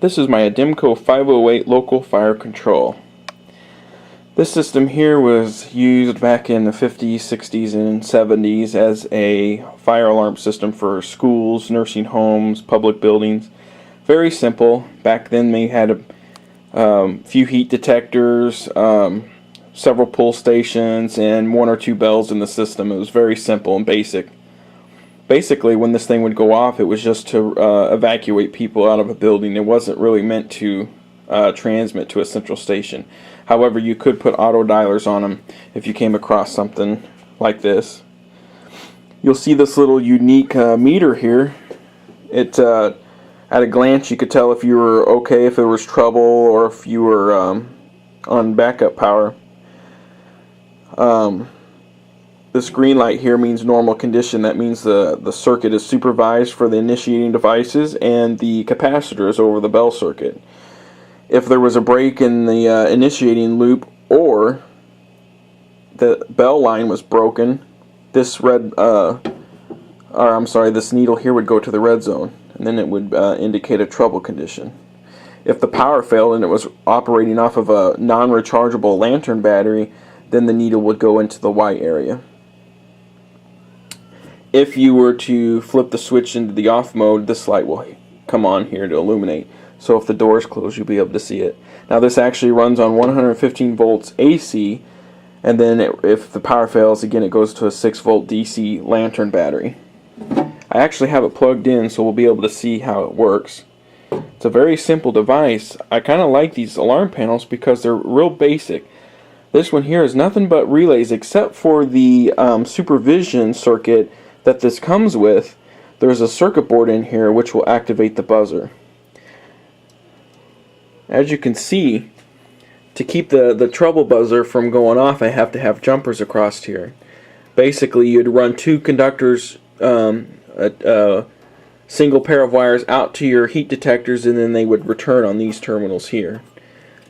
This is my ADEMCO 508 local fire control. This system here was used back in the 50s, 60s, and 70s as a fire alarm system for schools, nursing homes, public buildings. Very simple. Back then they had a few heat detectors, several pull stations, and one or two bells in the system. It was very simple and basic. Basically, when this thing would go off, it was just to evacuate people out of a building. It wasn't really meant to transmit to a central station. However, you could put auto dialers on them if you came across something like this. You'll see this little unique meter here. It, at a glance, you could tell if you were okay, if there was trouble, or if you were on backup power. This green light here means normal condition. That means the circuit is supervised for the initiating devices and the capacitor is over the bell circuit. If there was a break in the initiating loop or the bell line was broken, this this needle here would go to the red zone, and then it would indicate a trouble condition. If the power failed and it was operating off of a non-rechargeable lantern battery, then the needle would go into the white area. If you were to flip the switch into the off mode, this light will come on here to illuminate. So if the door is closed, you'll be able to see it. Now this actually runs on 115 volts AC, and then if the power fails, again it goes to a 6 volt DC lantern battery. I actually have it plugged in, so we'll be able to see how it works. It's a very simple device. I kind of like these alarm panels because they're real basic. This one here is nothing but relays, except for the supervision circuit that this comes with. There's a circuit board in here which will activate the buzzer. As you can see, to keep the trouble buzzer from going off, I have to have jumpers across here. Basically, you'd run two conductors, a single pair of wires out to your heat detectors, and then they would return on these terminals here.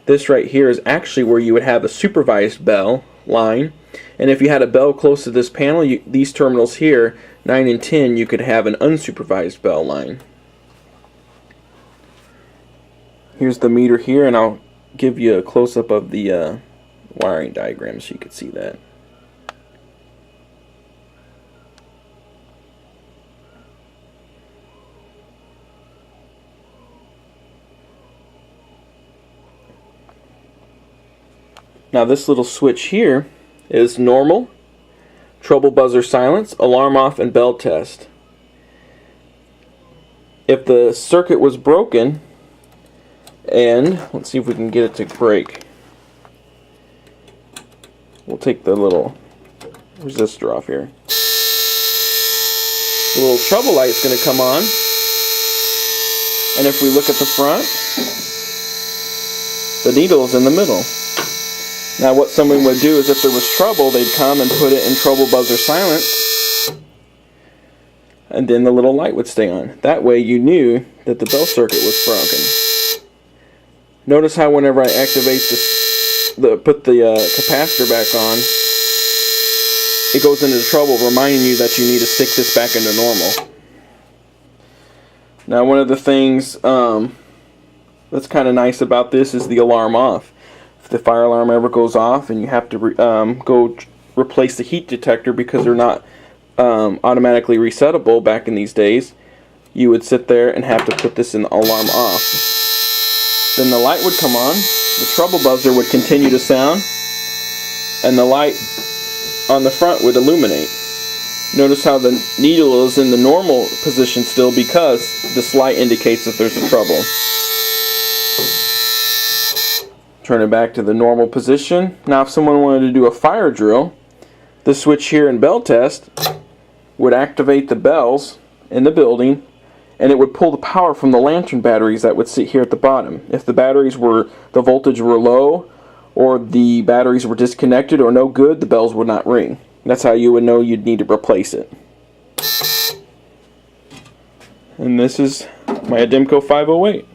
This right here is actually where you would have a supervised bell line, and if you had a bell close to this panel, these terminals here, 9 and 10, you could have an unsupervised bell line. Here's the meter here, and I'll give you a close-up of the wiring diagram so you can see that. Now this little switch here is normal, trouble buzzer silence, alarm off, and bell test. If the circuit was broken, and let's see if we can get it to break. We'll take the little resistor off here. The little trouble light's going to come on, and if we look at the front, the needle is in the middle. Now what someone would do is if there was trouble, they'd come and put it in trouble buzzer silence, and then the little light would stay on. That way you knew that the bell circuit was broken. Notice how whenever I activate put the capacitor back on, it goes into trouble, reminding you that you need to stick this back into normal. Now one of the things that's kind of nice about this is the alarm off. If the fire alarm ever goes off and you have to go replace the heat detector because they're not automatically resettable back in these days, you would sit there and have to put this in the alarm off. Then the light would come on, the trouble buzzer would continue to sound, and the light on the front would illuminate. Notice how the needle is in the normal position still because this light indicates that there's a trouble. Turn it back to the normal position. Now if someone wanted to do a fire drill, the switch here in bell test would activate the bells in the building, and it would pull the power from the lantern batteries that would sit here at the bottom. If the voltage were low, or the batteries were disconnected or no good, the bells would not ring. That's how you would know you'd need to replace it. And this is my ADEMCO 508.